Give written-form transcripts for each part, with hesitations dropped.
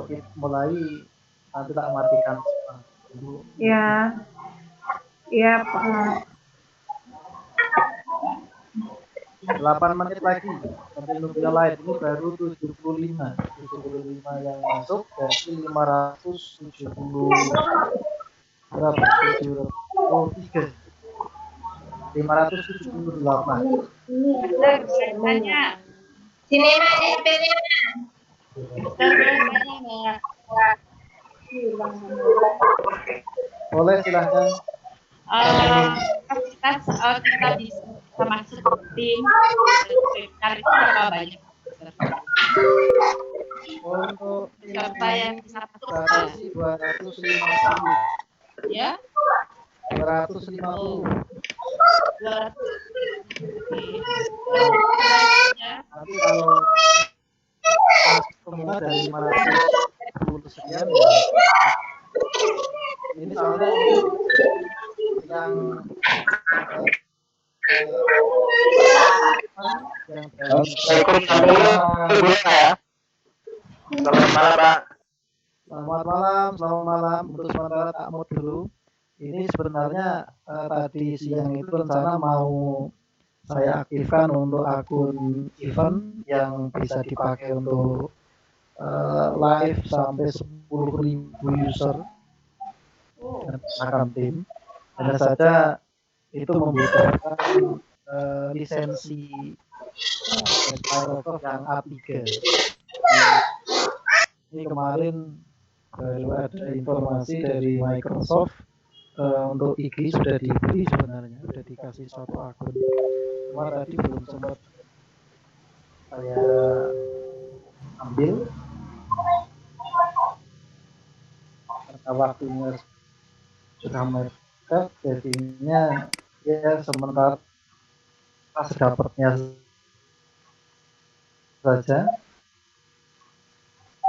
kita mulai, nanti tak matikan dulu. Ya, ya Pak. 8 menit lagi. Tapi Nubia Light ini baru 75 yang masuk, berarti 570 berapa? 578. Sini Mas, HP-nya. Boleh, silahkan. Kita bisa masuk tim cari berapa banyak Untuk peserta yang bisa masuk 250 ya 250. 200 Nanti kalau semua dari 510 sekian ya, ini soalnya yang Selamat malam. Untuk sementara tak mood dulu. Ini sebenarnya tadi siang itu rencana mau saya aktifkan untuk akun event yang bisa dipakai untuk live sampai 10.000 user akan tim. Hanya saja itu membutuhkan lisensi Microsoft yang A3. Ini kemarin baru ada informasi dari Microsoft untuk IG sudah diberi, sebenarnya sudah dikasih suatu akun. Cuma tadi belum sempat saya ambil karena waktunya sudah mepet, jadinya ya sementara pas dapatnya saja.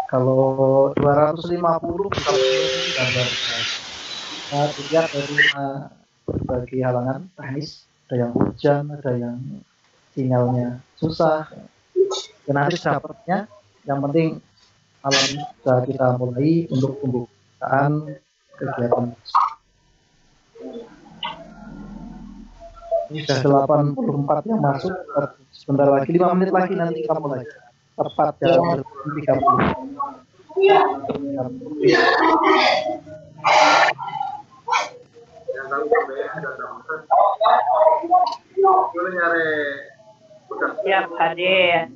Kalau 250 bisa gambar. Nah, dilihat dari berbagai halangan teknis, ada yang hujan, ada yang sinyalnya susah. Dan nanti dapatnya, yang penting malam ini sudah kita mulai untuk pembukaan kegiatan. Ini sudah 84 yang masuk, sebentar lagi 5 menit lagi nanti kita mulai. Tepat jam 30. siap hadir.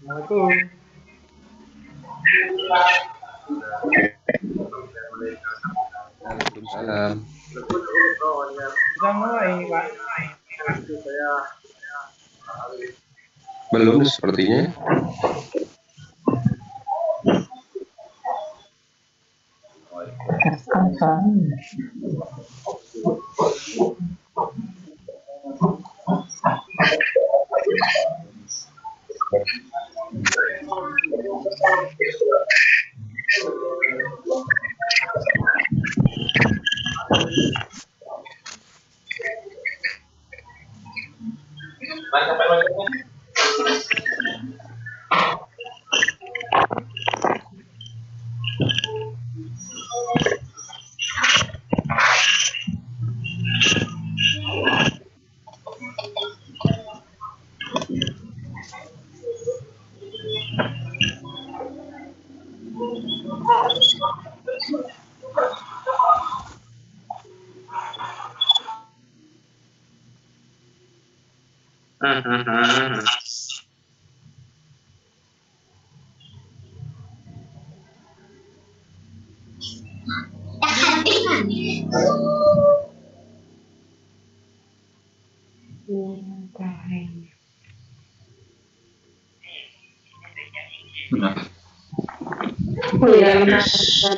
Assalamualaikum. Waalaikumsalam. Sudah mulai, Pak. Belum sepertinya. Ya,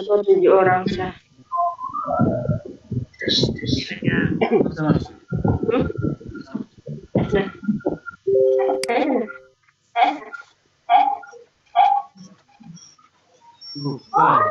7 orang sudah. Lupa.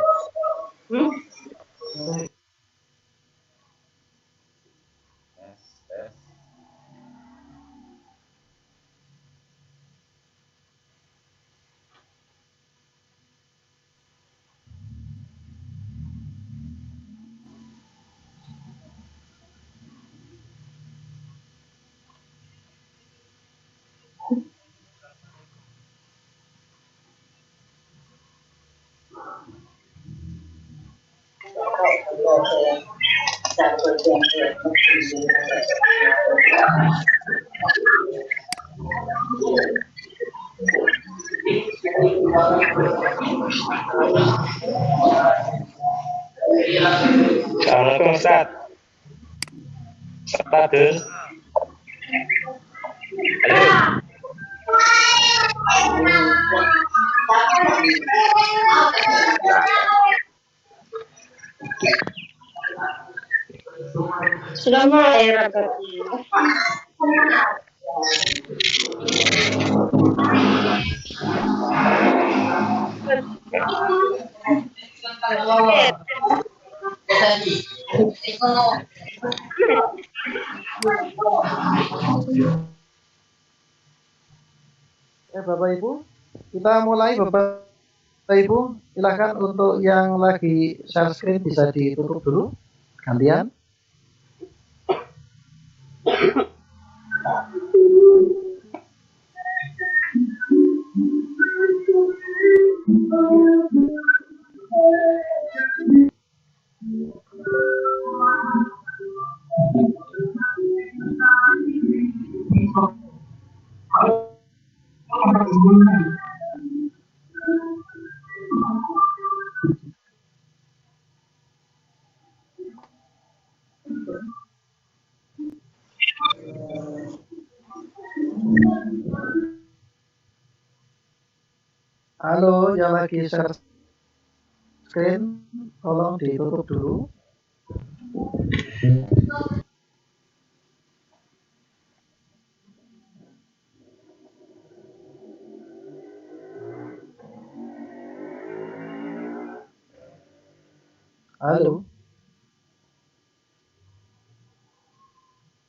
Assalamualaikum Ustaz. Ustaz. Halo. Sudah mulai rapat. Bapak Ibu, kita mulai Bapak Ibu. Silakan untuk yang lagi share screen bisa ditutup dulu, gantian. Halo, yang lagi share screen, tolong ditutup dulu. Halo.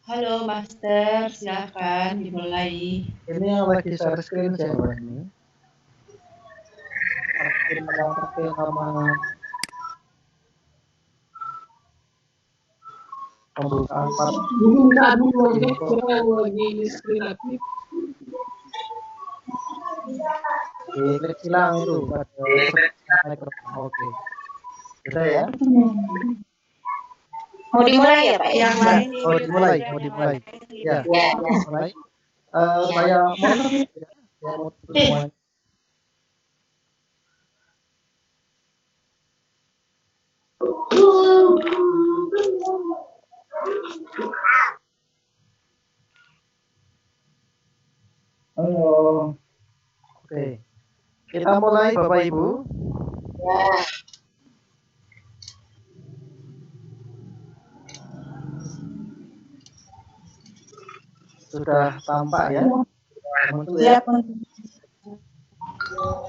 Halo Master, silakan dimulai. Ini yang lagi share screen siapa ini? Yang pakai nama pembukaan klik hilang itu oke. Sudah ya? Mau dimulai ya Pak? Yang lain mau dimulai. Ya, mulai. Saya mau semuanya. Halo. Oke. Kita mulai Bapak Ibu. Sudah tampak ya? Ya.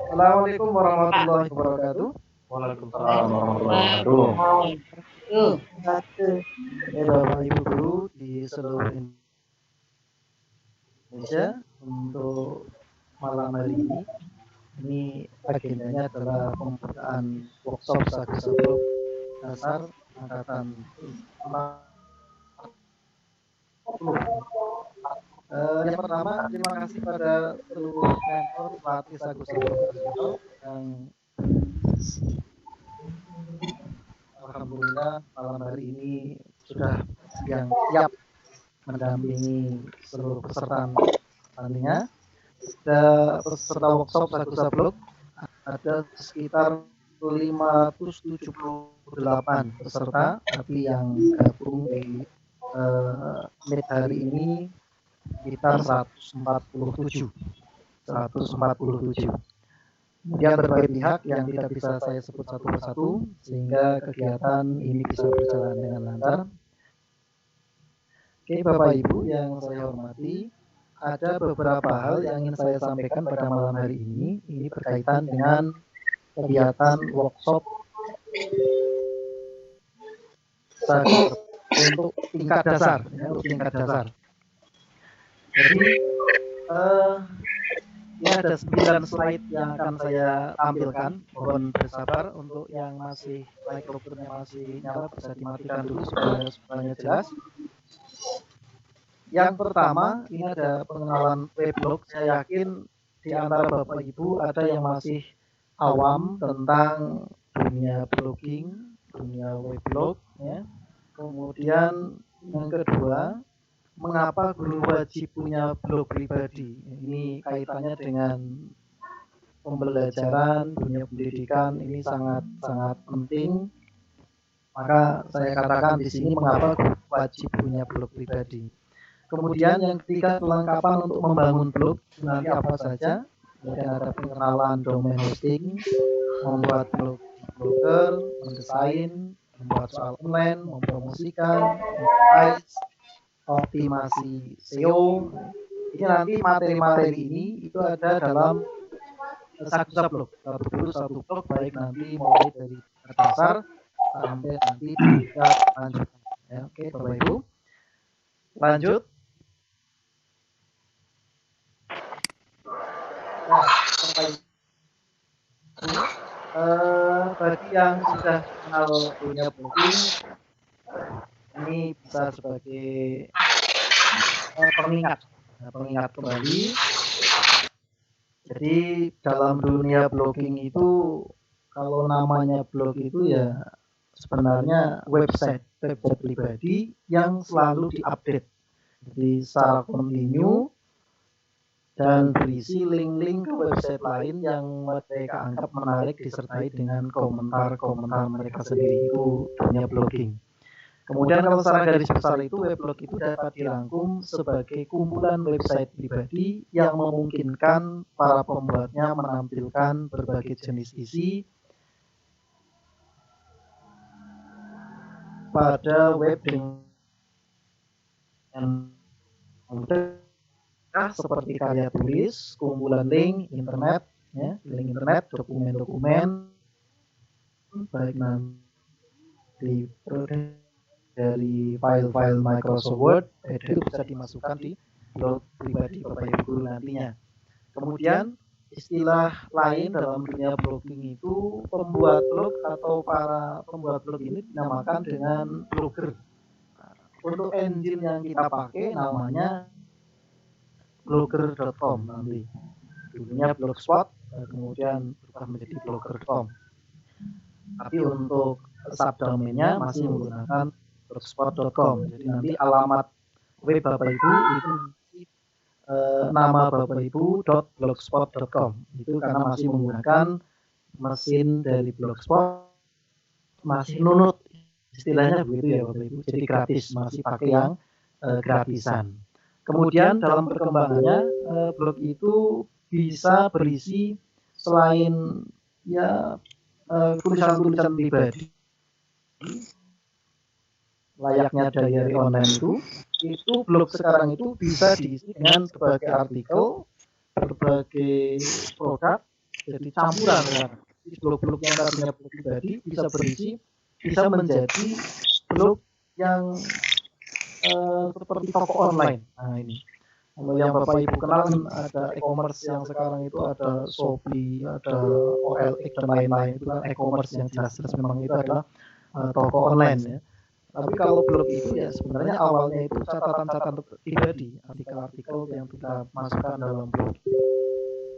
Assalamualaikum warahmatullahi wabarakatuh. Waalaikumsalam warahmatullahi wabarakatuh. Bapak Ibu guru di seluruh Indonesia, untuk malam hari ini agendanya adalah pembukaan workshop Sagu dasar angkatan 40. Yang pertama, terima kasih pada seluruh mentor pelatih Sagu yang alhamdulillah malam hari ini sudah yang siap mendampingi seluruh peserta nantinya. Peserta workshop Sagu Sablok ada sekitar 578 peserta, tapi yang gabung di menit hari ini sekitar 147. Kemudian berbagai pihak yang tidak bisa saya sebut satu persatu, sehingga kegiatan ini bisa berjalan dengan lancar. Oke, Bapak Ibu yang saya hormati, ada beberapa hal yang ingin saya sampaikan pada malam hari ini. Ini berkaitan dengan kegiatan workshop untuk tingkat dasar, ya, untuk tingkat dasar. Jadi ini ada 9 slide yang akan saya tampilkan. Mohon bersabar untuk yang masih microphone-nya masih nyala bisa dimatikan dulu supaya semuanya jelas. Yang pertama, ini ada pengenalan weblog. Saya yakin di antara Bapak Ibu ada yang masih awam tentang dunia blogging, dunia weblog, ya. Kemudian yang kedua, mengapa guru wajib punya blog pribadi? Ini kaitannya dengan pembelajaran, dunia pendidikan, ini sangat penting. Maka saya katakan di sini mengapa guru wajib punya blog pribadi. Kemudian yang ketiga, kelengkapan untuk membangun blog nanti apa saja. Kemudian ada pengenalan domain hosting, membuat blog blogger, mendesain, membuat soal online, mempromosikan, monetize, optimasi SEO. Ini nanti materi-materi ini itu ada dalam Sakusa blog, satu blog baik nanti mulai dari dasar sampai nanti tingkat lanjut. Ya, oke Bapak Ibu, lanjut. Nah, bagi yang sudah kenal dunia blogging, ini bisa sebagai pengingat kembali. Jadi dalam dunia blogging itu, kalau namanya blog itu ya sebenarnya website pribadi yang selalu diupdate. Jadi secara kontinu dan berisi link-link ke website lain yang mereka anggap menarik disertai dengan komentar-komentar mereka sendiri. Itu dunia blogging. Kemudian kalau secara garis besar itu weblog itu dapat dirangkum sebagai kumpulan website pribadi yang memungkinkan para pembuatnya menampilkan berbagai jenis isi pada web dengan mudah seperti karya tulis, kumpulan link internet, ya, link internet, dokumen-dokumen, baik nanti dari file-file Microsoft Word, itu bisa dimasukkan di blog pribadi Bapak Ibu nantinya. Kemudian istilah lain dalam dunia blogging itu pembuat blog atau para pembuat blog ini dinamakan dengan blogger. Untuk engine yang kita pakai namanya blogger.com nanti. Dulunya blogspot, kemudian berubah menjadi blogger.com. Tapi untuk subdomainnya masih menggunakan blogspot.com. Jadi nanti alamat web Bapak Ibu itu nama Bapak Ibu .blogspot.com. Itu karena masih menggunakan mesin dari blogspot, masih nunut istilahnya begitu ya Bapak Ibu. Jadi gratis, masih pakai yang gratisan. Kemudian dalam perkembangannya blog itu bisa berisi selain ya tulisan-tulisan pribadi layaknya diary online itu blog sekarang itu bisa diisi dengan berbagai artikel, berbagai produk, jadi campuran ya. Blog-blog yang tadinya blog pribadi bisa menjadi blog yang seperti toko online. Nah ini, kalau yang Bapak Ibu kenal ada e-commerce yang sekarang itu ada Shopee, ada OLX dan lain-lain. Itu kan e-commerce yang jelas-jelas memang itu adalah toko online ya. Tapi kalau blog itu ya sebenarnya awalnya itu catatan-catatan pribadi, artikel-artikel yang kita masukkan dalam blog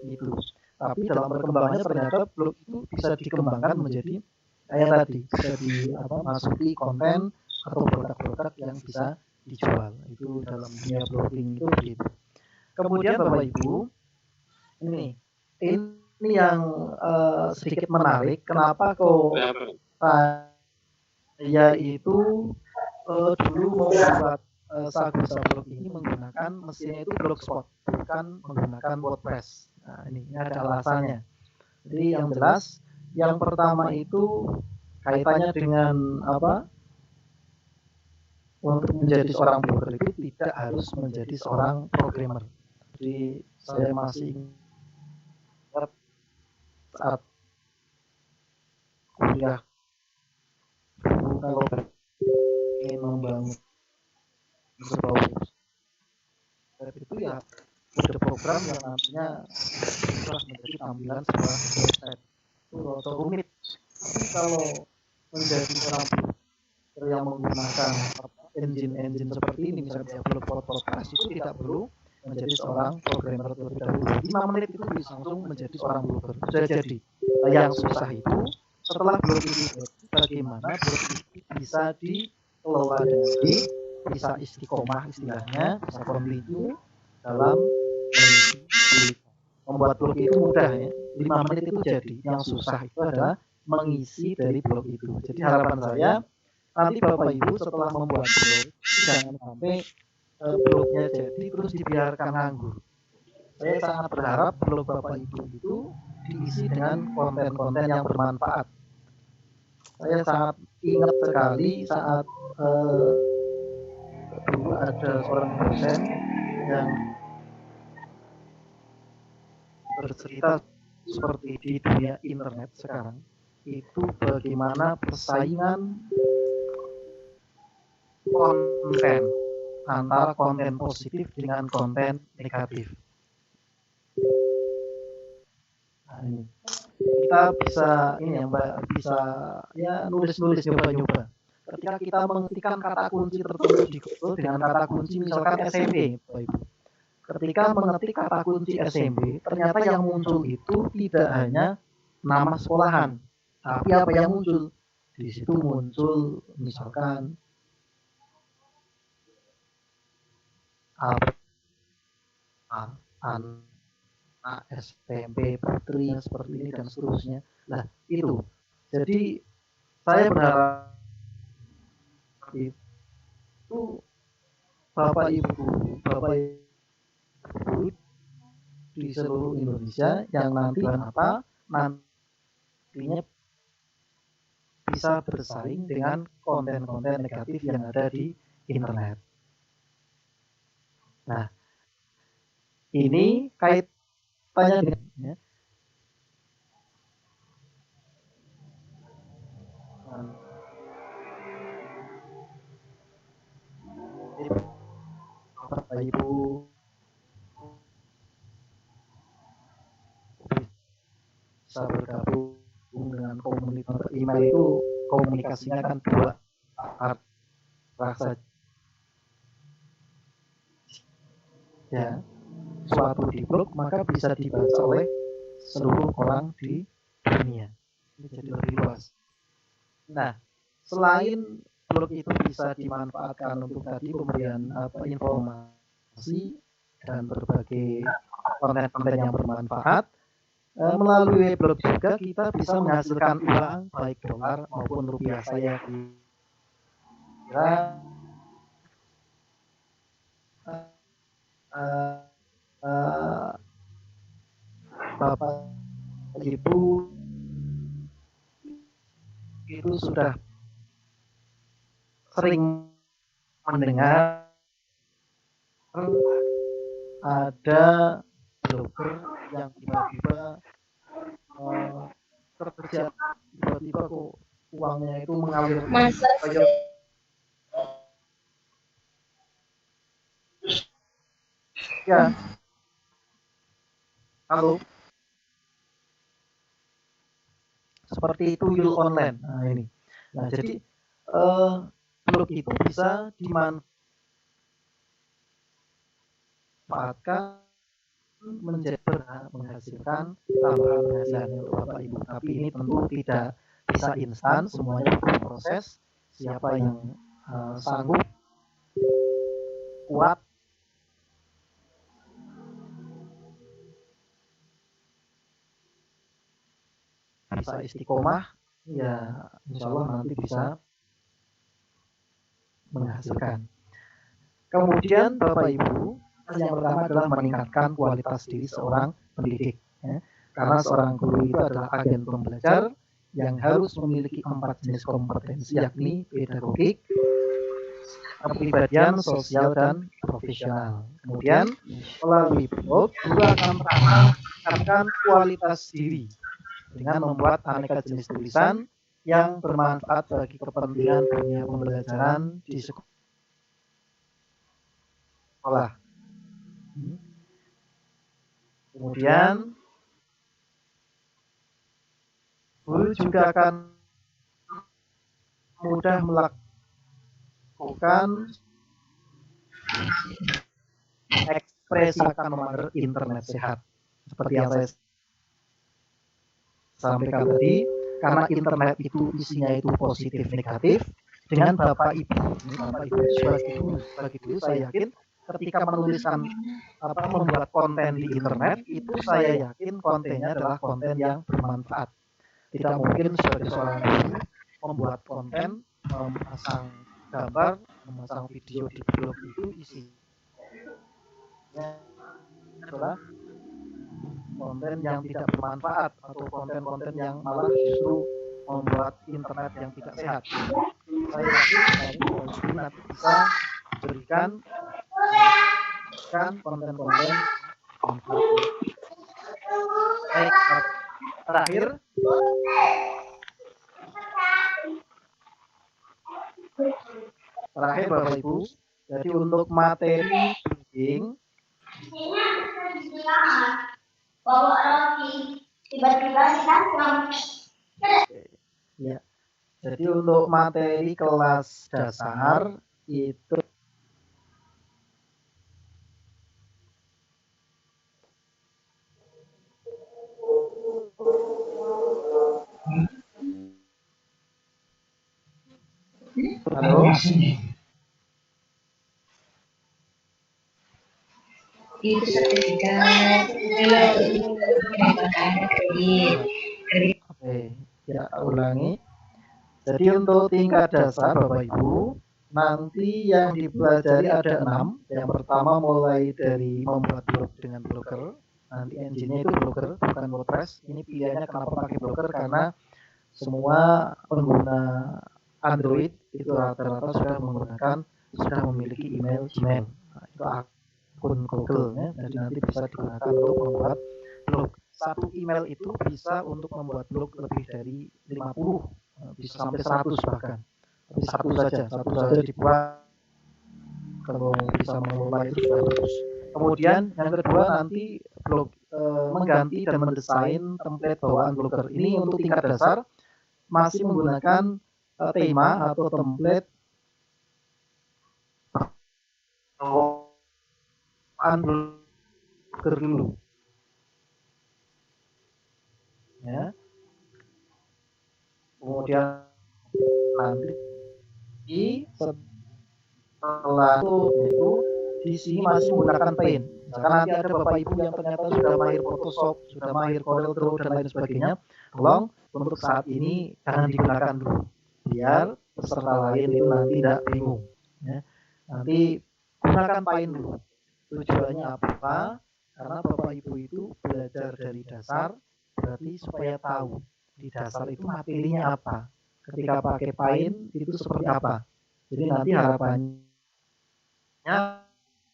itu. Tapi dalam perkembangannya ternyata blog itu bisa dikembangkan menjadi kayak tadi, bisa dimasuki konten atau produk-produk yang bisa dijual. Itu dalam dunia blogging itu begitu. Kemudian Bapak Ibu, ini yang sedikit menarik. Kenapa kok saya itu dulu membuat Sakusa blog ini menggunakan mesinnya itu Blogspot, bukan menggunakan WordPress. Nah, ini ada alasannya. Jadi yang jelas, yang pertama itu kaitannya dengan untuk menjadi seorang blogger itu tidak harus menjadi seorang programmer. Jadi saya masih ingat saat kuliah kalau ingin membangun sebuah website itu ya ada program yang nantinya bisa menjadi tampilan sebuah website itu atau rumit. Tapi kalau menjadi seorang blogger yang menggunakan engine seperti ini, misalnya blog podcast, itu tidak perlu menjadi seorang programmer terlebih dahulu. 5 menit itu bisa langsung menjadi seorang blogger. Sudah jadi. Yang susah itu setelah blog itu jadi, bagaimana blog itu bisa dikelola dengan baik, bisa istiqomah istilahnya, bisa continue dalam membuat blog itu mudah ya. 5 menit itu jadi. Yang susah itu adalah mengisi dari blog itu. Jadi harapan saya nanti Bapak Ibu setelah membuat blog jangan sampai blognya jadi terus dibiarkan nganggur. Saya sangat berharap blog Bapak Ibu itu diisi dengan konten-konten yang bermanfaat. Saya sangat ingat sekali saat dulu ada seorang dosen yang bercerita seperti di dunia internet sekarang itu bagaimana persaingan konten antara konten positif dengan konten negatif. Nah, ini kita bisa ini ya Mbak, bisa ya nulis-nulis nyoba-nyoba. Ketika kita mengetikkan kata kunci tertentu di Google dengan kata kunci misalkan SMB, Bapak Ibu. Ketika mengetik kata kunci SMB, ternyata yang muncul itu tidak hanya nama sekolahan, tapi apa yang muncul? Di situ muncul misalkan anak SMP putri seperti ini dan seterusnya. Nah itu, jadi saya berharap itu Bapak Ibu di seluruh Indonesia yang nantinya bisa bersaing dengan konten-konten negatif yang ada di internet. Nah, ini kaitannya dengan ya. Bapak Ibu bisa bergabung dengan komunitas email itu komunikasinya kan dua arah saja. Ya, suatu di blog maka bisa dibaca oleh seluruh orang di dunia. Ini jadi lebih luas. Nah, selain blog itu bisa dimanfaatkan untuk tadi pemberian informasi dan berbagai konten-konten yang bermanfaat, melalui blog juga kita bisa menghasilkan uang baik dolar maupun rupiah. Saya kira Bapak Ibu itu sudah sering mendengar ada blogger yang tiba-tiba kerja tiba-tiba kok uangnya itu mengalir. Ya, halo. Seperti itu Yul Online. Nah ini. Nah jadi blog itu bisa dimanfaatkan menjadi menghasilkan tambahan penghasilan untuk Bapak Ibu. Tapi ini tentu tidak bisa instan, semuanya butuh proses. Siapa yang sanggup, kuat, bisa istiqomah, ya insya Allah nanti bisa menghasilkan. Kemudian Bapak Ibu, yang pertama adalah meningkatkan kualitas diri seorang pendidik. Ya. Karena seorang guru itu adalah agen pembelajar yang harus memiliki 4 jenis kompetensi, yakni pedagogik, kepribadian sosial dan profesional. Kemudian melalui blog guru akan meningkatkan kualitas diri dengan membuat aneka jenis tulisan yang bermanfaat bagi kepentingan dunia pembelajaran di sekolah. Kemudian guru juga akan mudah melakukan ekspresi akan memanggil internet sehat. Seperti yang saya sampaikan tadi, karena internet itu isinya itu positif negatif, dengan Bapak Ibu sebagai guru saya yakin ketika menuliskan membuat konten di internet itu saya yakin kontennya adalah konten yang bermanfaat. Tidak mungkin sebagai seorang guru membuat konten, memasang gambar, memasang video di blog itu isinya adalah konten yang tidak bermanfaat atau konten-konten yang malah justru membuat internet yang tidak sehat. Saya yakin nanti bisa berikan konten-konten. Baik, terakhir Bapak Ibu, jadi untuk materi bimbing bawa roti tiba-tiba ya. Jadi untuk materi kelas dasar itu halo. Itu sertifikat Oke, ya ulangi. Jadi untuk tingkat dasar Bapak Ibu, nanti yang dipelajari ada 6. Yang pertama mulai dari membuat blog dengan Blogger. Nanti engine-nya itu Blogger, bukan WordPress. Ini pilihannya kenapa pakai Blogger, karena semua pengguna Android itu rata-rata sudah memiliki email Gmail. Nah, itu akun Google ya. Jadi nanti bisa digunakan untuk membuat blog. Satu email itu bisa untuk membuat blog lebih dari 50, bisa sampai 100 bahkan. Tapi satu saja dibuat, kalau bisa mengelola itu sudah bagus. Kemudian yang kedua nanti blog mengganti dan mendesain template bawaan Blogger. Ini untuk tingkat dasar masih menggunakan tema atau template Blogger dulu. Ya. Kemudian nanti setelah itu di sini masih menggunakan Paint. Misalkan nanti ada Bapak Ibu yang ternyata sudah mahir Photoshop, sudah mahir CorelDRAW dan lain sebagainya, tolong untuk saat ini jangan digunakan dulu, biar peserta lain itu nanti tidak bingung. Ya. Nanti gunakan Paint dulu. Tujuannya apa? Karena Bapak Ibu itu belajar dari dasar, berarti supaya tahu di dasar itu materinya apa. Ketika pakai Paint itu seperti apa. Jadi nanti harapannya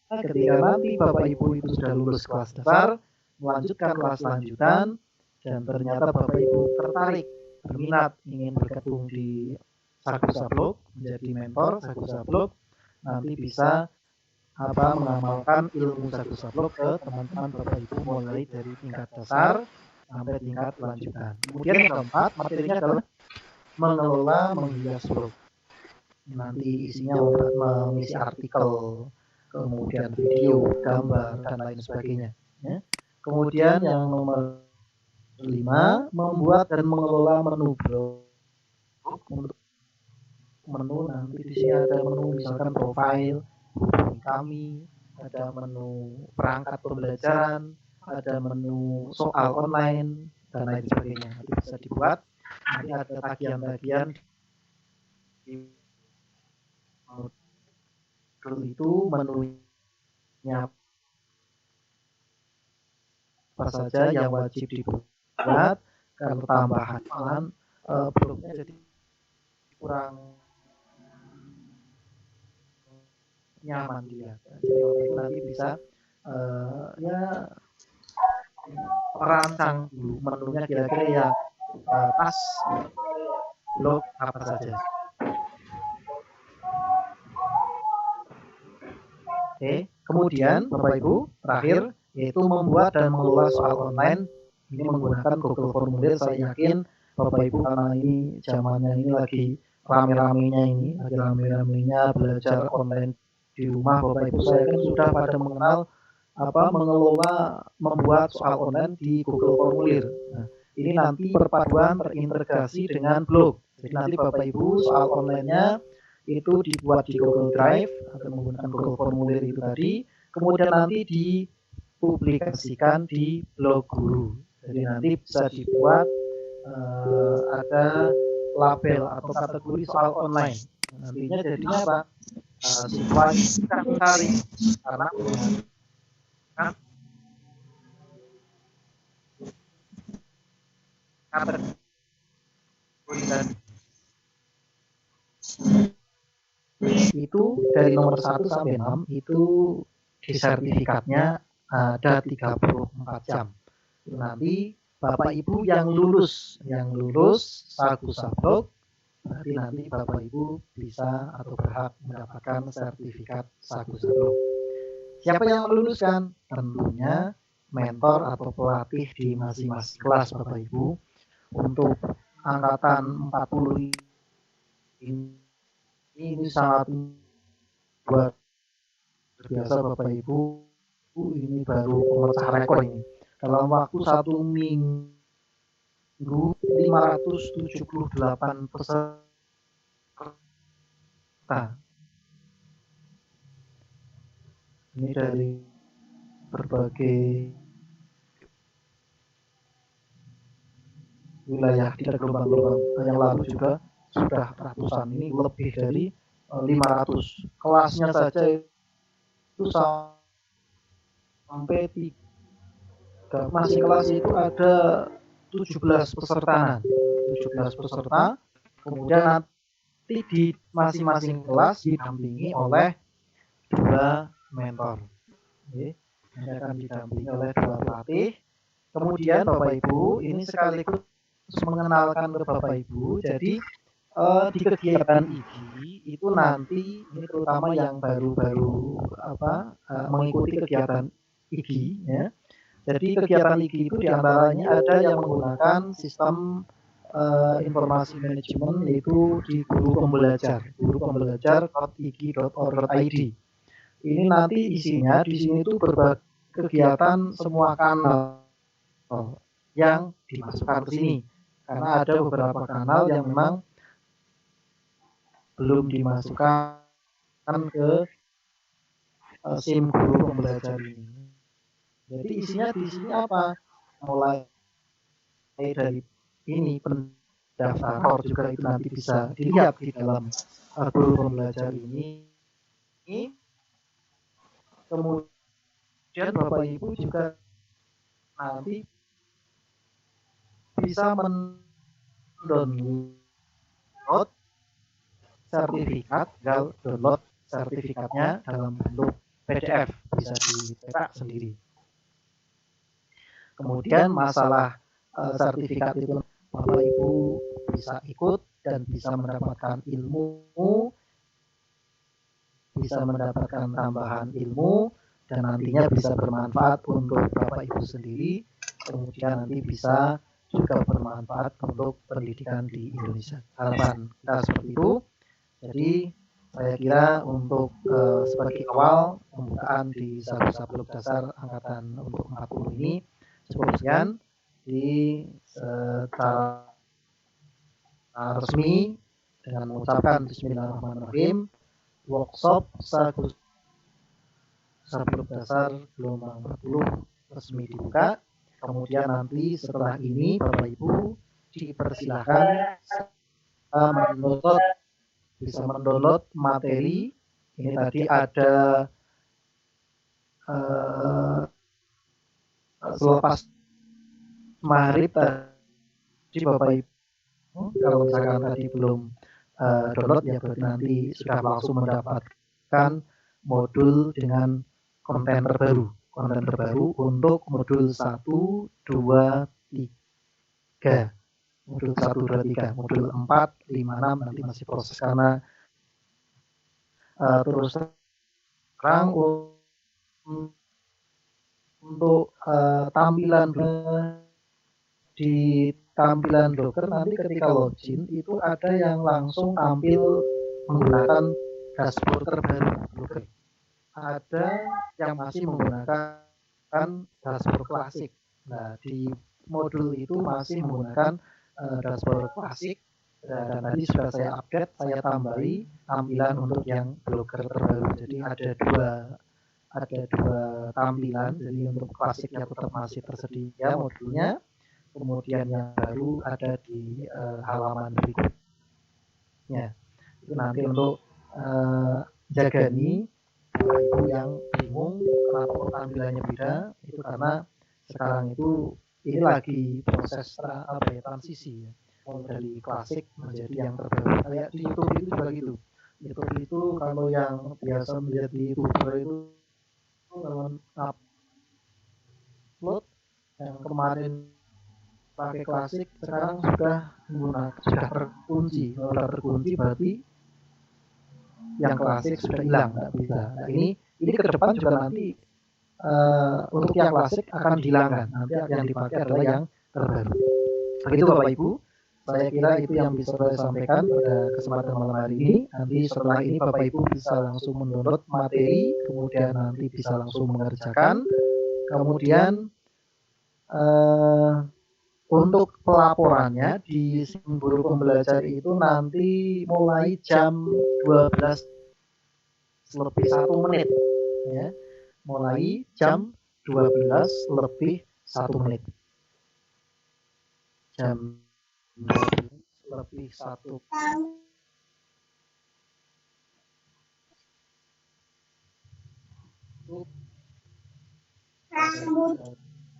ketika nanti Bapak Ibu itu sudah lulus kelas dasar, melanjutkan kelas lanjutan, dan ternyata Bapak Ibu tertarik, berminat, ingin bergabung di Sakusa Blog, menjadi mentor Sakusa Blog, nanti bisa mengamalkan ilmu Sakusa Blog ke teman-teman Bapak Ibu mulai dari tingkat dasar sampai tingkat lanjutan. Kemudian yang keempat, materinya adalah mengelola menghias blog. Nanti isinya mengisi artikel, kemudian video, gambar, dan lain sebagainya. Ya. Kemudian yang nomor 5, membuat dan mengelola menu blog. Untuk menu nanti di sini ada menu misalkan profile, kami, ada menu perangkat pembelajaran, ada menu soal online, dan lain sebagainya. Nanti bisa dibuat. Nanti ada tagihan-tagihan itu menunya apa saja yang wajib dibuat. Kalau tambahan malahan blognya jadi kurang nyaman dilihat. Jadi Bapak Ibu nanti bisa ya merancang dulu menunya kira-kira ya pas blog apa saja. Oke, kemudian Bapak Ibu terakhir yaitu membuat dan mengelola soal online ini menggunakan Google Formulir. Saya yakin Bapak Ibu karena ini zamannya ini lagi rame-ramenya belajar online di rumah, Bapak Ibu saya yakin sudah pada mengenal mengelola membuat soal online di Google Formulir. Nah, ini nanti perpaduan terintegrasi dengan blog. Jadi nanti Bapak Ibu soal online-nya itu dibuat di Google Drive atau menggunakan Google Formulir itu tadi, kemudian nanti dipublikasikan di blog guru. Jadi nanti bisa dibuat ada label atau kategori soal online. Nantinya jadinya apa? Siswa bisa mencari karena itu dari nomor 1 sampai 6 itu di sertifikatnya ada 34 jam. Nanti Bapak Ibu yang lulus Sagu Sablok, nanti Bapak Ibu bisa atau berhak mendapatkan sertifikat Sagu Sablok. Siapa yang meluluskan? Tentunya mentor atau pelatih di masing-masing kelas Bapak Ibu. Untuk angkatan 40 ini sangat luar biasa Bapak Ibu. Ini baru pemecah rekor ini. Dalam waktu 1 minggu 578 peserta. Ini dari berbagai wilayah, tidak gelombang-gelombang. Yang lalu juga sudah ratusan, ini lebih dari 500. Kelasnya saja itu sampai 3. Masing kelas itu ada 17 peserta. Kemudian nanti di masing-masing kelas didampingi oleh 2 mentor. Oke. Ini akan didampingi oleh 2 pelatih. Kemudian Bapak Ibu ini sekaligus mengenalkan ke Bapak Ibu. Jadi di kegiatan IGI itu nanti ini terutama yang baru-baru mengikuti kegiatan IGI ya. Jadi kegiatan IGI itu diantaranya ada yang menggunakan sistem informasi manajemen yaitu di guru pembelajar.igi.org.id. Ini nanti isinya di sini itu berbagai kegiatan semua kanal yang dimasukkan ke sini. Karena ada beberapa kanal yang memang belum dimasukkan ke SIM guru pembelajar ini. Jadi isinya di sini apa? Mulai dari ini pendaftaran juga itu nanti bisa dilihat di dalam guru pembelajar ini. Kemudian Bapak Ibu juga nanti bisa mendownload sertifikat, tinggal download sertifikatnya dalam bentuk PDF, bisa dicetak sendiri. Kemudian masalah sertifikat itu Bapak Ibu bisa ikut dan bisa mendapatkan ilmu, bisa mendapatkan tambahan ilmu dan nantinya bisa bermanfaat untuk Bapak Ibu sendiri. Kemudian nanti bisa juga bermanfaat untuk pendidikan di Indonesia. Harapan kita seperti itu. Jadi saya kira untuk sebagai awal pembukaan di Sagu Sablok Dasar angkatan untuk 40 ini cukup sekian di secara resmi dengan mengucapkan Bismillahirrahmanirrahim. Workshop Sagu Sablok Dasar gelombang 40 resmi dibuka. Kemudian nanti setelah ini Bapak Ibu dipersilahkan bisa mendownload materi. Ini tadi ada selepas maghrib tadi Bapak Ibu kalau misalkan tadi belum download ya berarti nanti sudah langsung mendapatkan modul dengan konten terbaru untuk modul 1, 2, 3. Modul 1, 2, 3. Modul 4, 5, 6 nanti masih proses karena terus terang untuk tampilan di tampilan Docker nanti ketika login itu ada yang langsung tampil menggunakan dashboard terbaru Docker. Ada yang masih menggunakan dashboard klasik. Nah, di modul itu masih menggunakan dashboard klasik dan tadi sudah saya update, saya tambahi tampilan untuk yang Docker terbaru. Jadi ada dua tampilan. Jadi untuk klasiknya tetap masih tersedia modulnya. Kemudian yang baru ada di halaman berikutnya. Itu nanti untuk Jagani itu yang bingung kenapa tampilannya beda, itu karena sekarang itu ini lagi proses transisi ya, dari klasik menjadi yang terbaru. Kayak di YouTube itu juga gitu. YouTube itu kalau yang biasa melihat di YouTuber itu kalau upload yang kemarin pakai klasik sekarang sudah terkunci. Kalau sudah terkunci berarti yang klasik sudah hilang, nggak bisa. Nah, ini ke depan juga nanti untuk yang klasik akan dihilangkan. Nanti yang dipakai adalah yang terbaru. Begitu Bapak Ibu. Saya kira itu yang bisa saya sampaikan pada kesempatan malam hari ini. Nanti setelah ini Bapak Ibu bisa langsung mendownload materi, kemudian nanti bisa langsung mengerjakan. Kemudian untuk pelaporannya di Simbol Pembelajar itu nanti mulai jam 12 lebih 1 menit ya. Mulai jam 12 lebih 1 menit. Jam 12 lebih 1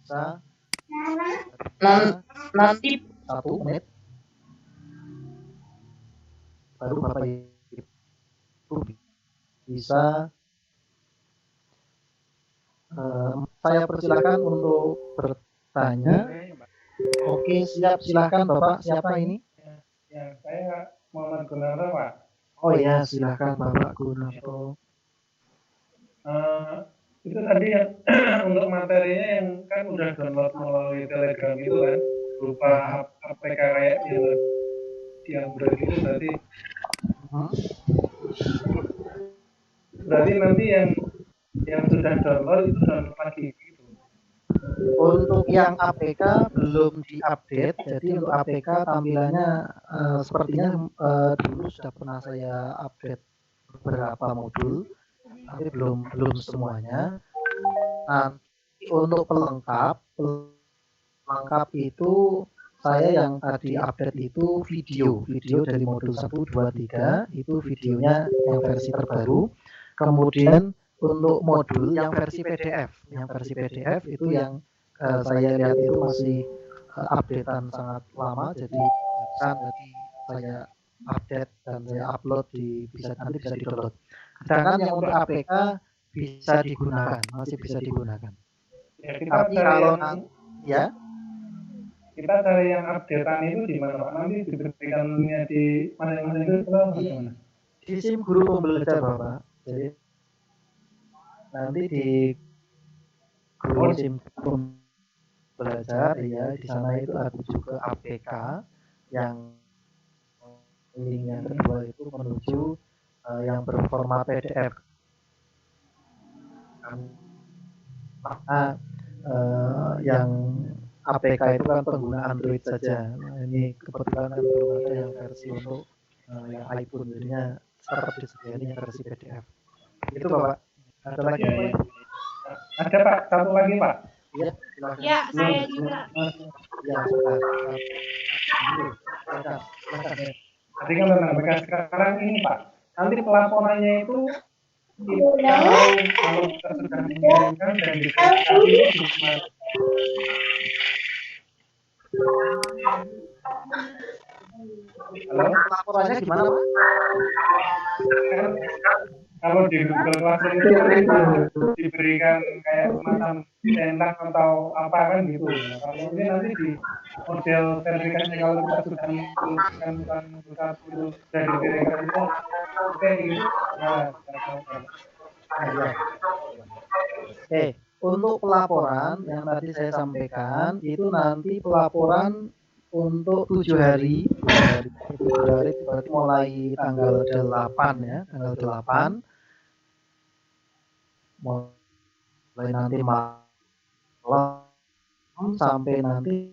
bisa Nanti 1 menit baru Bapak Ibu bisa saya persilakan untuk bertanya. Oke, siap, silakan Bapak. Siapa ini? Ya, saya Muhammad Gunarto, Pak. Oh ya, silakan Bapak Gunarto. Itu tadi yang untuk materinya yang kan udah download melalui Telegram itu kan berupa APK kayak yang berarti itu berarti nanti yang sudah download itu download lagi gitu. Untuk yang APK belum diupdate, jadi untuk APK tampilannya sepertinya dulu sudah pernah saya update beberapa modul, tapi belum semuanya. Nanti untuk pelengkap itu saya yang tadi update itu video dari modul 1, 2, 3 itu videonya yang versi terbaru. Kemudian untuk modul yang versi PDF itu yang saya lihat itu masih updatean sangat lama, jadi nanti saya update dan saya upload nanti bisa di-download. Sedangkan yang untuk APK bisa digunakan, masih bisa digunakan. Ya, tapi kalau ya kita cari yang updatean itu di mana Pak? Nanti diberikannya di mana-mana itu bagaimana? Di SIM Guru Pembelajar Bapak. Jadi nanti di Guru SIM Pembelajar ya, di sana itu ada juga APK yang link yang kedua itu menuju yang berformat PDF. Yang APK itu kan pengguna Android saja. Nah, ini kebetulan kan belum ada yang versi untuk yang iPhone, jadinya tetap disediakan versi PDF. Itu Bapak. Ada lagi? Ya. Ada Pak, satu lagi Pak. Iya, silakan. Ya, saya juga. Ya, silakan. Tadi kan tentang APK sekarang ini Pak. Nanti pelaporannya itu kalau kita sudah mengirimkan dan diverifikasi itu gimana? Halo, laporannya gimana Pak? Kalau di Google Classroom itu kita diberikan kayak semacam centang atau apa kan gitu. Nah, kalau ini nanti di model verifikasi kalau kita sudah menuliskan modul satu itu sudah diverifikasi oke gitu. Nah, kita tahu kan. Ya. Oke, untuk pelaporan yang tadi saya sampaikan itu nanti pelaporan untuk 7 hari. 7 hari itu berarti mulai tanggal 8 ya, tanggal 8 mulai nanti malam sampai nanti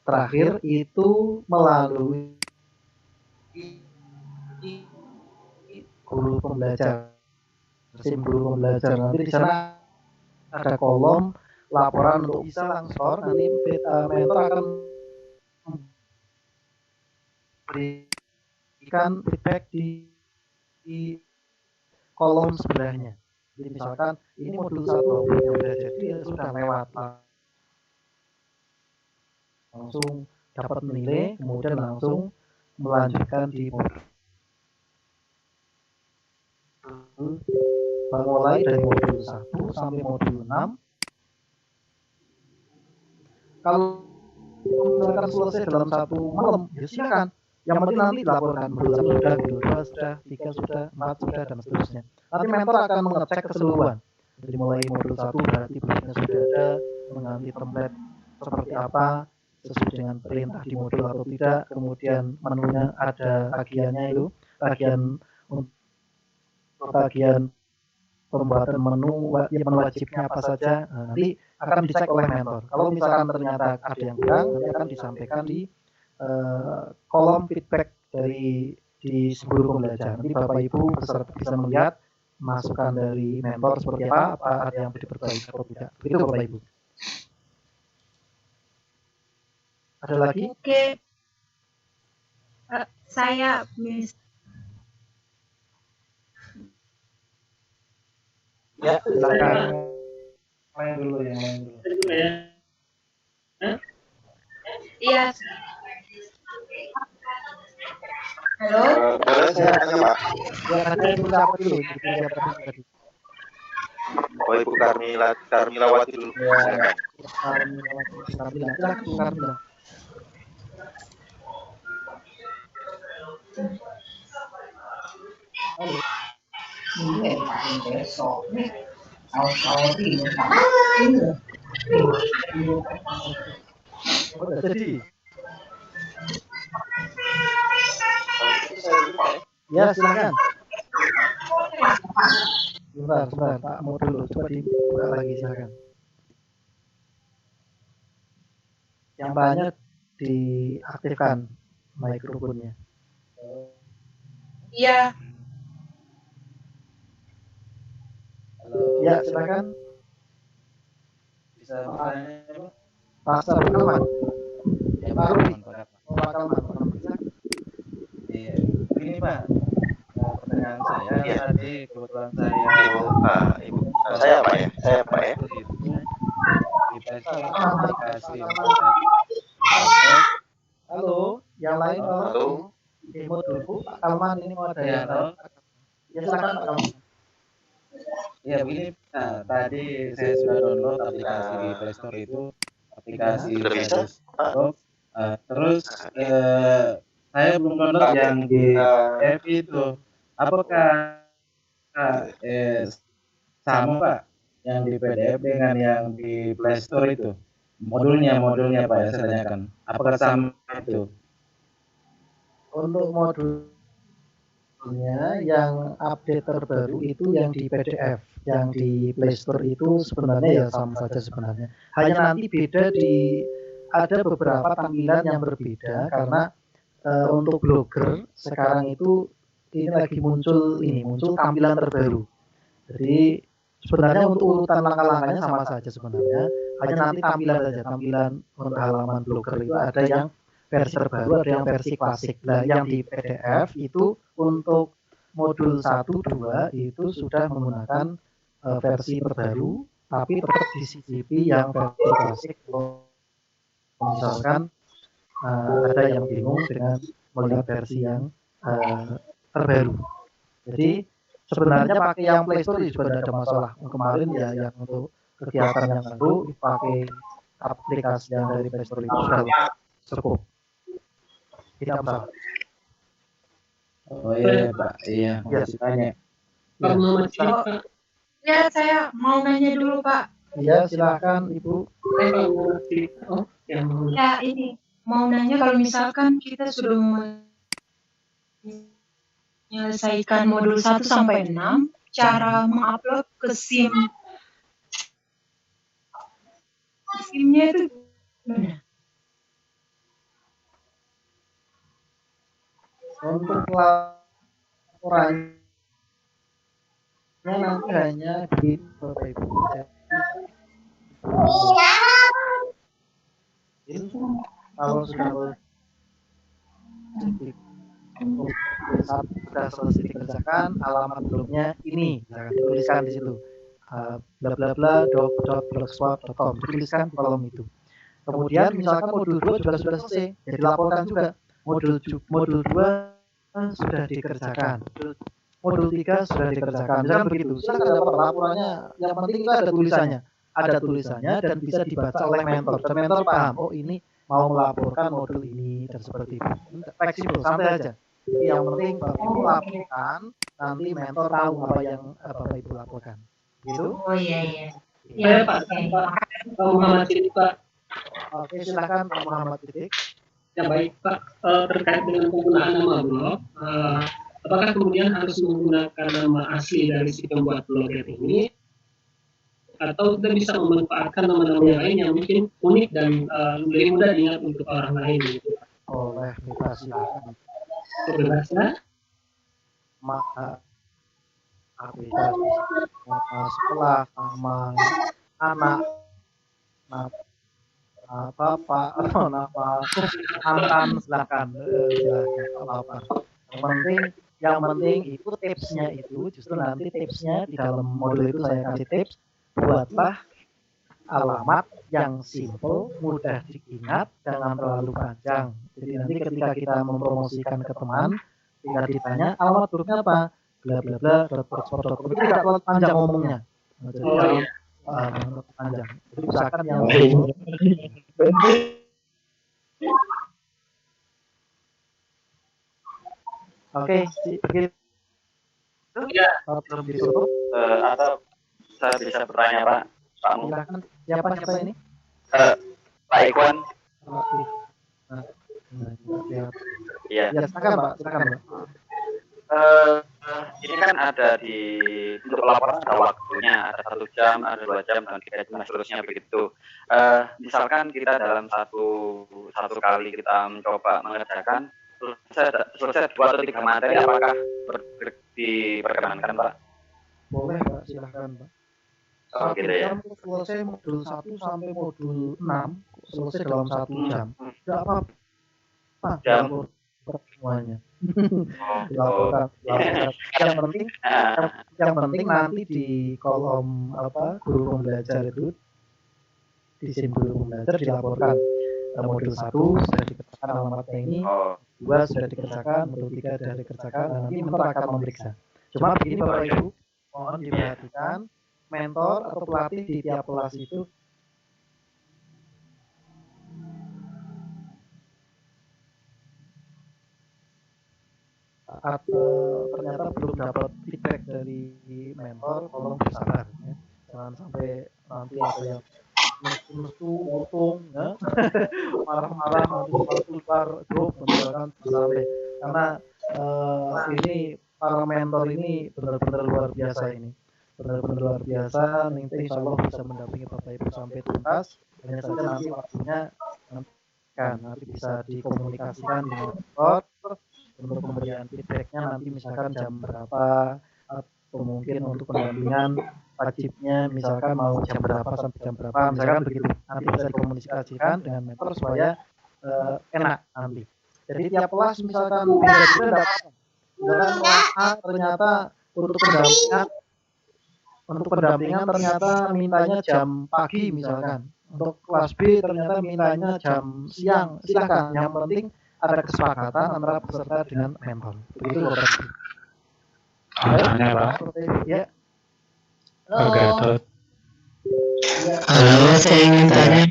terakhir itu melalui guru pembelajar, SIM guru pembelajar. Nanti di sana ada kolom laporan untuk bisa langsung nanti mentor akan berikan feedback di kolom sebelahnya. Jadi misalkan ini modul 1 yang sudah jadi ya sudah lewat langsung dapat nilai, kemudian langsung melanjutkan di modul mulai dari modul 1 sampai modul 6. Kalau misalkan selesai dalam 1 malam, ya silakan. Yang penting nanti dilaporkan modul 1 sudah, modul 2 sudah, 3 sudah, 4 sudah, dan seterusnya. Nanti mentor akan mengecek keseluruhan. Jadi mulai modul 1 berarti bentuknya sudah ada, mengganti template seperti apa, sesuai dengan perintah di modul atau tidak. Kemudian menunya ada tagihannya itu, tagihan untuk tagihan pembuatan menu wajibnya apa saja. Nah, nanti akan dicek oleh mentor. Kalau misalkan ternyata ada yang kurang, nanti akan disampaikan di kolom feedback di sebelum pembelajaran. Nanti Bapak Ibu peserta bisa melihat masukan dari mentor seperti apa ada yang diperbaiki atau tidak. Begitu Bapak Ibu. Ada lagi? Oke. Saya Miss. Ya, silakan. Yang lain dulu. Iya. Halo? Boleh saya tanya Pak? Ya, ada Ibu siapa dulu? Ibu siapa tadi? Oh Ibu Karmilawati dulu. Silakan. Karmila. Silakan Bu Karmila. Halo. Udah jadi. Ya, silakan. Sebentar, Pak. Mau dulu, coba dibuka lagi, silakan. Yang banyak diaktifkan mikrofonnya. Iya. Ya, silakan. Bisa bertanya, Pak Sarman. ya Pak Rubi. Pak. Pak Kalman. Iya, ini Pak. Pertanyaan saya tadi kebetulan saya Ibu. Saya Pak ya. Saya Pak ya. itu di aplikasi. Halo, yang lain Halo. demo dulu. Pak Kalman ini mau ada yang lain. Ya, silakan Pak Kalman. Ya begini, tadi saya sudah download aplikasi di Play Store itu, aplikasi Sudah bisa? terus saya belum download yang di PDF itu. Apakah sama Pak yang di PDF dengan yang di Play Store itu? Modulnya Pak ya, saya tanyakan. Apakah sama itu? Untuk modulnya yang update terbaru itu yang di PDF, yang di Play Store itu sebenarnya ya sama saja sebenarnya. Hanya nanti beda ada beberapa tampilan yang berbeda karena untuk blogger sekarang itu ini lagi muncul tampilan terbaru. Jadi sebenarnya untuk urutan langkah-langkahnya sama saja sebenarnya. Hanya nanti tampilan untuk halaman blogger itu ada yang versi terbaru, ada yang versi klasik. Nah, yang di PDF itu untuk modul 1, 2 itu sudah menggunakan versi terbaru, tapi tetap di CCP yang versi klasik. Misalkan ada yang bingung dengan melihat versi yang terbaru. Jadi sebenarnya pakai yang Play Store juga tidak ada masalah. Kemarin ya yang untuk kegiatan yang baru dipakai aplikasi yang dari Play Store itu sudah cukup. Tidak masalah. Oh iya Pak, iya masih banyak. Pak Muhammad Sidik, Oh, Pak. ya saya mau nanya dulu Pak. Iya, silakan Ibu. Pak Muhammad Sidik. Oh, yang Ya ini mau nanya kalau misalkan kita sudah menyelesaikan modul 1 sampai 6, cara mengupload ke SIM-nya itu gimana? Untuk laporannya nanti hanya di Bapak Ibu. Jadi, kalau sudah selesai dikerjakan, alamat belumnya ini, jangan dituliskan di situ. Bla bla bla .blogspot.com, dituliskan di kolom itu. Kemudian misalkan modul 2 juga sudah selesai, jadi laporkan juga. Modul 2 sudah dikerjakan. Modul 3 sudah dikerjakan. Misalkan begitu. Silakan dapat laporannya. Yang penting itu ada tulisannya. Ada tulisannya dan bisa dibaca oleh mentor. Dan mentor paham, oh ini mau melaporkan modul ini dan seperti itu. Fleksibel, santai aja. Jadi yang penting Bapak Ibu laporkan, nanti mentor tahu apa yang Bapak Ibu laporkan. Gitu. Oh iya. saya Pak Muhammad Sidik, Pak. Oke, silakan Pak Muhammad Sidik. Ya baik Pak, terkait dengan penggunaan nama blog, apakah kemudian harus menggunakan nama asli dari si pembuat blog ini, atau kita bisa memanfaatkan nama-nama yang lain yang mungkin unik dan lebih mudah diingat untuk orang lain gitu? Oleh bebas silakan. Bebasnya? Maka bebas nama sekolah, nama anak, bapak, nama mantan, silakan apa. Yang penting itu tipsnya itu justru nanti tipsnya di dalam modul itu saya kasih tips, buatlah alamat yang simple, mudah diingat, jangan terlalu panjang. Jadi nanti ketika kita mempromosikan ke teman, ketika ditanya alamat grupnya apa, bla bla bla .blogspot.com, itu tidak terlalu panjang ngomongnya. Jadi panjang. Jadi usahakan yang Oke, begitu. Ya. Belum ditutup. Atau saya bisa bertanya Pak? Pak Mu? Silakan. Siapa ini? Pak Ikhwan. Iya. Ya, silakan Pak. Ini kan ada di untuk laporan ada waktunya, ada 1 jam, ada 2 jam, dan 3 jam, dan seterusnya begitu. Misalkan kita dalam satu kali kita mencoba mengerjakan selesai 2 atau 3 materi, apakah diperkenankan Pak? Boleh Pak, silakan Pak. Oh, gitu ya. Selesai modul 1 sampai modul 6 selesai dalam 1 jam. Tidak apa-apa. Jam semuanya. Dilaporkan. Yang penting nanti di kolom guru pembelajar itu, di SIM guru pembelajar dilaporkan modul 1 sudah dikerjakan alamatnya ini, 2 sudah dikerjakan, modul 3 sudah dikerjakan, dan nanti mentor akan memeriksa. Cuma begini Bapak Ibu, mohon diperhatikan, mentor atau pelatih di tiap kelas itu ternyata belum dapat feedback dari mentor, tolong bersabar ya. Jangan sampai nanti ada yang mesu untung ya. Marah-marah nanti keluar grup misalkan sampai, karena ini para mentor ini benar-benar luar biasa ini. Benar-benar luar biasa, nanti insya Allah bisa mendampingi Bapak Ibu sampai tuntas. Hanya saja nanti waktunya nanti bisa dikomunikasikan dengan mentor untuk pemberian feedbacknya nanti misalkan jam berapa, atau mungkin untuk pendampingan wajibnya misalkan mau jam berapa sampai jam berapa, misalkan begitu. Nanti bisa dikomunikasikan dengan mentor supaya enak nanti. Jadi tiap kelas misalkan beda-beda dapat. Misalkan kelas A ternyata untuk pendampingan ternyata mintanya jam pagi misalkan. Untuk kelas B ternyata mintanya jam siang. Silakan. Yang penting ada kesepakatan antara peserta dengan mentor. Begitu Bapak. Tanya Pak. Ya. Pak Gatot. Halo, saya ingin tanya.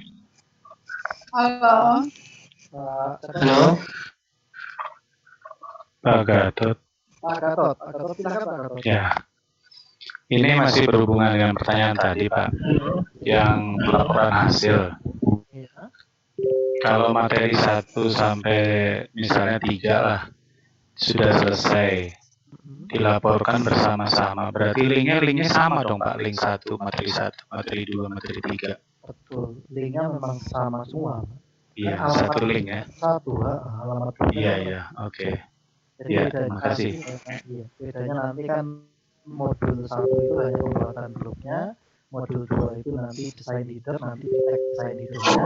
Halo. Halo. Pak Gatot. Pak Gatot, silakan Pak Gatot. Ya. Ini masih berhubungan dengan pertanyaan tadi Pak, yang pelaporan hasil. Iya. Kalau materi 1 sampai misalnya 3 lah sudah selesai, dilaporkan bersama-sama. Berarti linknya sama dong Pak, link 1, materi 1, materi 2, materi 3. Betul, linknya memang sama semua. Iya, satu link ya. Satu, alamat. Iya, oke. Jadi Ya, terima kasih. Iya, bedanya nanti kan modul 1 itu hanya pembuatan grupnya, modul 2 itu nanti desain leader, nanti cek desain leadernya.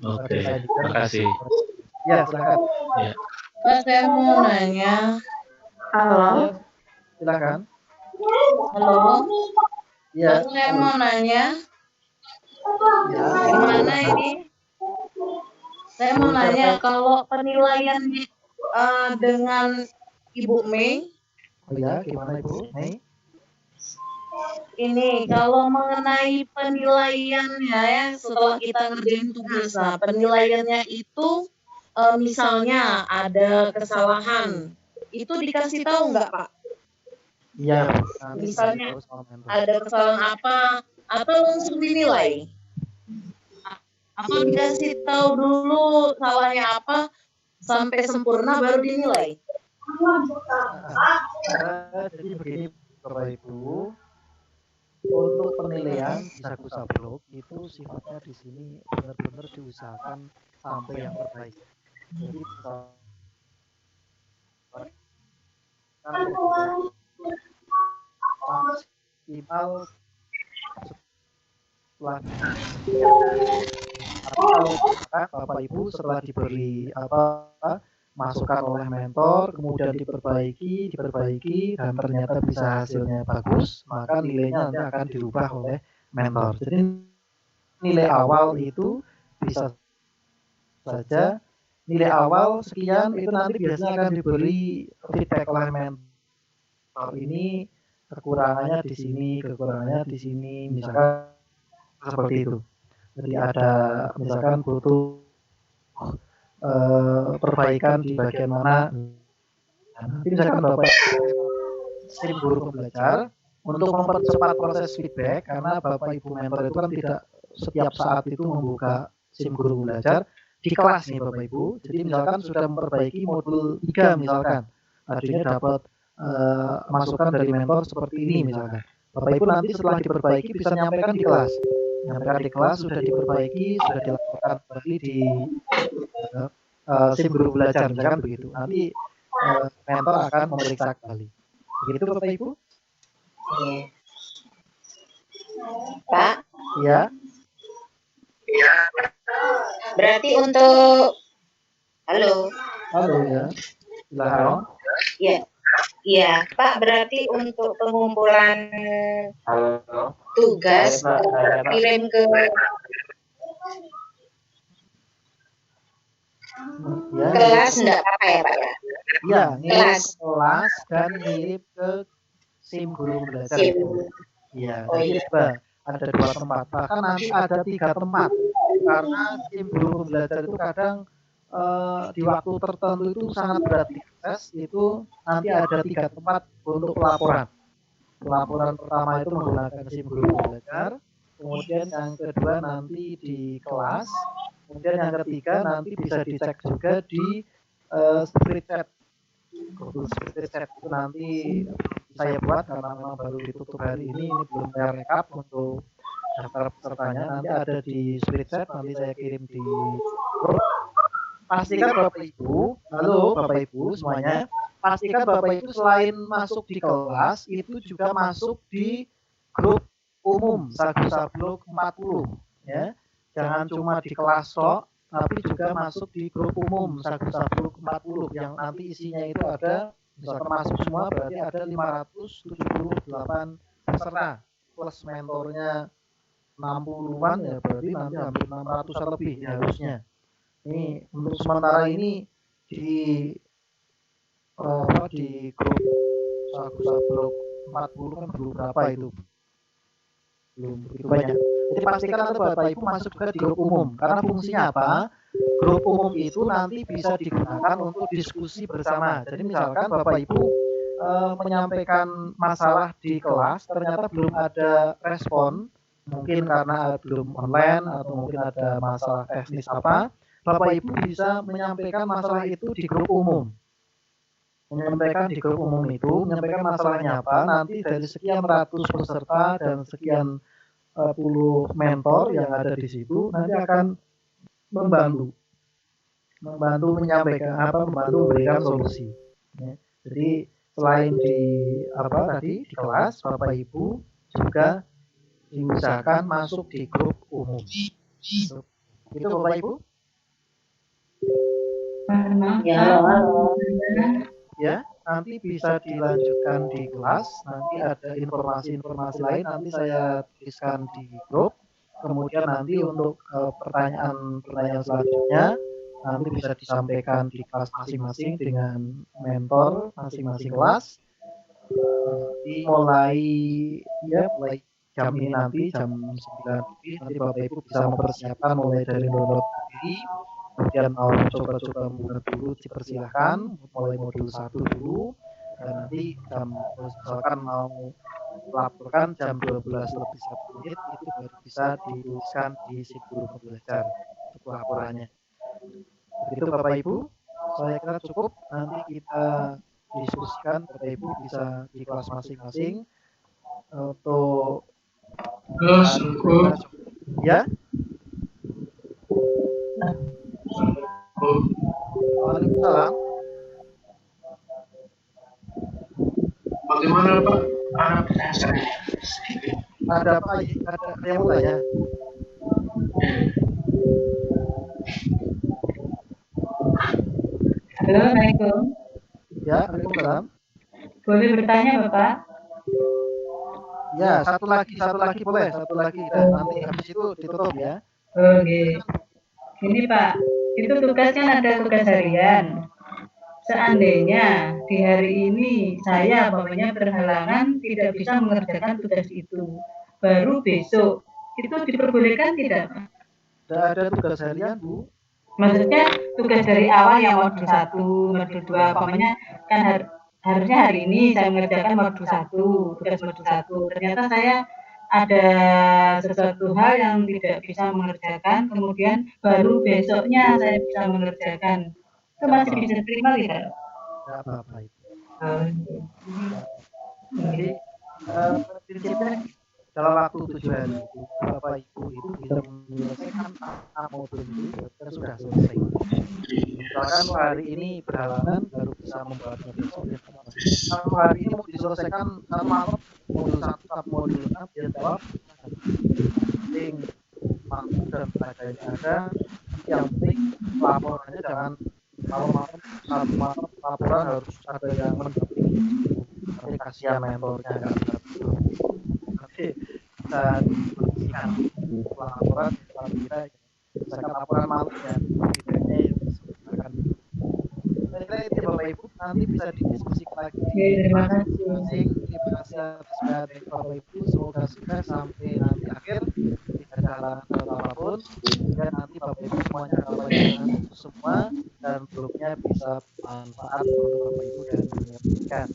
Oke, terima kasih. Ya, silakan. Ya. Pak, saya mau nanya. Halo. Silakan. Halo. Ya. Pak, saya mau nanya. Ya. Gimana ini? Saya mau nanya kalau penilaian dengan Ibu Mei. Oh ya, gimana Ibu Mei? Ini kalau mengenai penilaiannya ya setelah kita ngerjain tugas, nah penilaiannya itu misalnya ada kesalahan, itu dikasih tahu nggak Pak? Iya. Misalnya ada kesalahan apa atau langsung dinilai? Atau dikasih tahu dulu salahnya apa sampai sempurna baru dinilai? Jadi begini Bapak Ibu, untuk penilaian di Sablok itu sifatnya di sini benar-benar diusahakan sampai yang terbaik. Jadi maksimal setelah kalau Bapak Ibu setelah diberi masukan oleh mentor, kemudian diperbaiki dan ternyata bisa hasilnya bagus, maka nilainya nanti akan dirubah oleh mentor. Jadi nilai awal itu bisa saja nilai awal sekian itu nanti biasanya akan diberi feedback oleh mentor. Ini kekurangannya di sini, misalkan seperti itu. Jadi ada misalkan butuh perbaikan di bagian mana. Nanti misalkan Bapak tim guru pembelajar untuk mempercepat proses feedback, karena Bapak Ibu mentor itu kan tidak setiap saat itu membuka SIM guru belajar di kelas nih Bapak Ibu. Jadi misalkan sudah memperbaiki modul 3 misalkan, artinya dapat masukan dari mentor seperti ini misalkan. Bapak Ibu nanti setelah diperbaiki bisa menyampaikan di kelas. Sudah diperbaiki, sudah dilakukan kembali di SIM guru belajar misalkan begitu. Nanti mentor akan memeriksa kembali. Begitu Bapak Ibu? Pak? Ya. Berarti untuk halo ya. Silakan. Iya, Pak, berarti untuk pengumpulan tugas kirim ke kelas enggak apa-apa ya, Pak ya? Iya, ngirim ke kelas dan ngirim ke SIM guru belajar. Iya, jadi ada 2 tempat. Bahkan nanti ada 3 tempat. Karena SIM guru belajar itu kadang di waktu tertentu itu sangat berat diakses, itu nanti ada 3 tempat untuk pelaporan. Pelaporan pertama itu menggunakan SIM guru belajar, kemudian yang kedua nanti di kelas, kemudian yang ketiga nanti bisa dicek juga di spreadsheet. Spreadsheet itu nanti saya buat karena memang baru ditutup hari ini belum saya rekap untuk daftar pesertanya. Nanti ada di spreadsheet, nanti saya kirim di grup. Pastikan Bapak Ibu, halo Bapak Ibu semuanya, pastikan Bapak Ibu selain masuk di kelas itu juga masuk di grup umum Sagu Sablok 40 ya. Jangan cuma di kelas tok, tapi juga masuk di grup umum Sagu Sablok 40 yang nanti isinya itu ada, misalkan masuk semua berarti ada 578 peserta plus mentornya 60-an ya, berarti nanti hampir 600 lebih ya harusnya. Ini untuk sementara ini di grup Saku 40 kan belum berapa itu, belum begitu banyak. Jadi pastikan nanti Bapak Ibu masuk juga di grup umum, karena fungsinya apa? Grup umum itu nanti bisa digunakan untuk diskusi bersama. Jadi misalkan Bapak Ibu menyampaikan masalah di kelas, ternyata belum ada respon, mungkin karena belum online atau mungkin ada masalah teknis apa, Bapak Ibu bisa menyampaikan masalah itu di grup umum. Menyampaikan di grup umum itu, menyampaikan masalahnya apa, nanti dari sekian ratus peserta dan sekian puluh mentor yang ada di situ nanti akan membantu menyampaikan membantu memberikan solusi. Ya. Jadi selain di di kelas, Bapak Ibu juga diusahakan masuk di grup umum. Itu Bapak Ibu. Ya, nanti bisa dilanjutkan di kelas. Nanti ada informasi-informasi lain nanti saya tuliskan di grup. Kemudian nanti untuk pertanyaan selanjutnya nanti bisa disampaikan di kelas masing-masing dengan mentor masing-masing kelas. Mulai jam ini nanti jam 9 nanti Bapak Ibu bisa mempersiapkan mulai dari download diri. Kemudian mau coba-coba membuat dulu dipersilahkan mulai modul 1 dulu, dan nanti misalkan mau laporkan jam 12 lebih 1 menit itu baru bisa dituliskan di si guru pembelajar untuk laporannya. Begitu Bapak Ibu, saya kira cukup. Nanti kita diskusikan, Bapak Ibu bisa di kelas masing-masing untuk ya. Waalaikumsalam. Bagaimana Pak? Ada apa? Ada yang mau tanya? Halo, Assalamualaikum. Ya, Waalaikumsalam. Boleh bertanya Bapak? Ya, satu lagi boleh, satu lagi. Dan nanti habis itu ditutup ya. Oke. Ini Pak, itu tugas kan ada tugas harian. Seandainya di hari ini saya berhalangan tidak bisa mengerjakan tugas itu, baru besok itu diperbolehkan tidak? Tidak ada tugas harian Bu. Maksudnya tugas dari awal yang modul 1, modul 2, kan harusnya hari ini saya mengerjakan modul 1, tugas modul 1. Ternyata saya ada sesuatu hal yang tidak bisa mengerjakan, kemudian baru besoknya saya bisa mengerjakan. Itu masih bisa terima tidak? Tidak apa-apa itu. Jadi prinsipnya dalam waktu 7 hari itu Bapak Ibu itu bisa menyelesaikan modul itu sudah selesai. Misalkan hari ini berhalangan baru bisa membuatnya besok. Kalau hari ini mau diselesaikan satu malam modul 1 sampai modul 6 dia jawab. Penting mampu dan belajanya ada. Yang penting laporannya jangan malam-malam satu malam laporan harus ada yang mendampingi. Nanti kasihan mentornya nggak bisa tidur. Nanti kita bersihkan laporan kalau kita misalkan laporan malam ya feedbacknya ya akan. Saya kira itu Bapak Ibu nanti bisa didiskusikan lagi. Terima kasih. Terima kasih atas perhatian Bapak Ibu. Semoga sukses sampai nanti akhir. Tidak ada halangan atau apapun. Dan nanti Bapak Ibu semuanya kalau semua dan grupnya bisa manfaat untuk Bapak Ibu dan menyampaikan.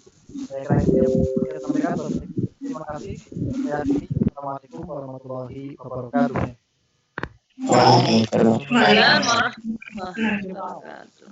Saya kira itu yang saya sampaikan. Terima kasih. Assalamualaikum warahmatullahi wabarakatuh. Waalaikumsalam warahmatullahi wabarakatuh.